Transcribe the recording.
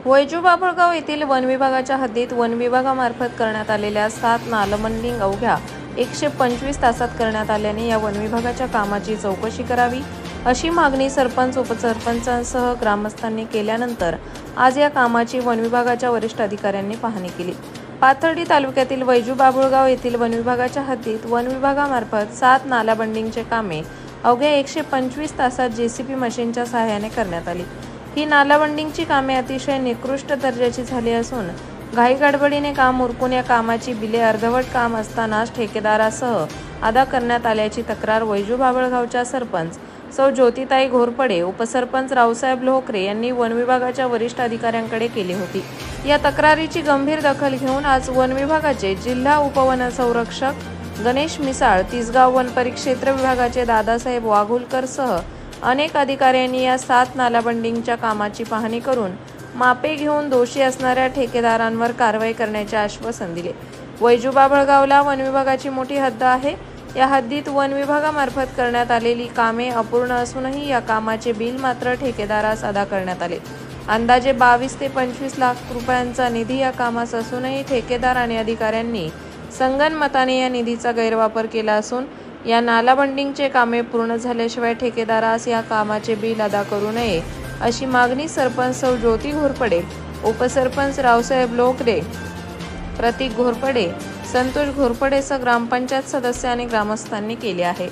वैजू बाभळगाव येथील वन विभागाच्या हद्दीत वन विभागामार्फत करण्यात आलेल्या 7 नालबंडिंग अवघ्या 125 तासात करण्यात आल्याने या वन विभागाच्या कामाची चौकशी करावी अशी मागणी सरपंच उपसरपंचांसह ग्रामस्थांनी केल्यानंतर आज या कामाची वन विभागाच्या वरिष्ठ अधिकाऱ्यांनी पाहणी केली। पाथर्डी तालुक्यातील वैजू बाभळगाव येथील वन विभागाच्या हद्दीत वन विभागामार्फत 7 नालाबंडिंगचे कामे अवघ्या 125 तासात जेसीबी मशीनच्या सहाय्याने करण्यात आली। ही नालाबंडिंगची कामे अतिशय निकृष्ट दर्जाची झाली असून घाईगडबडीने काम उरकून या कामाची बिले अर्धवट काम असतानाच ठेकेदारासह अदा करण्यात आल्याची तक्रार वैजू बाभळगावच्या सरपंच सौ ज्योतिताई घोरपडे, उपसरपंच रावसाहेब लोहकरे यांनी वन विभागाच्या वरिष्ठ अधिकाऱ्यांकडे केली होती। या तक्रारीची गंभीर दखल घेऊन आज वन विभागाचे जिल्हा उपवनसंरक्षक गणेश मिसाळ, तिसगाव वन परिक्षेत्र विभागाचे दादासाहेब वाघुलकर सह अनेक अधिकाऱ्यांनी या 7 नालाबंडिंगच्या कामाची पाहणी करून मापे घेऊन दोषी असणाऱ्या ठेकेदारांवर कारवाई करण्याचे आश्वासन दिले। वैजू बाभळगावला वन विभागाची मोठी हद्द आहे। या हद्दीत वन विभागामार्फत करण्यात आलेली कामे अपूर्ण असूनही या कामाचे बिल मात्र ठेकेदारास अदा करण्यात आले। अंदाजे 22 ते 25 लाख रुपयांचा निधी या कामास असूनही ठेकेदार आणि अधिकाऱ्यांनी संगनमताने या निधीचा गैरवापर केला असून या नालाबंडिंगचे कामे पूर्ण झाल्याशिवाय ठेकेदारास या कामाचे बिल अदा करू नये अशी मागणी सरपंच सौ ज्योती घोरपडे, उपसरपंच रावसाहेब लोहकरे, प्रतीक घोरपडे, संतोष घोरपडेसह ग्रामपंचायत सदस्य आणि ग्रामस्थांनी केली आहे।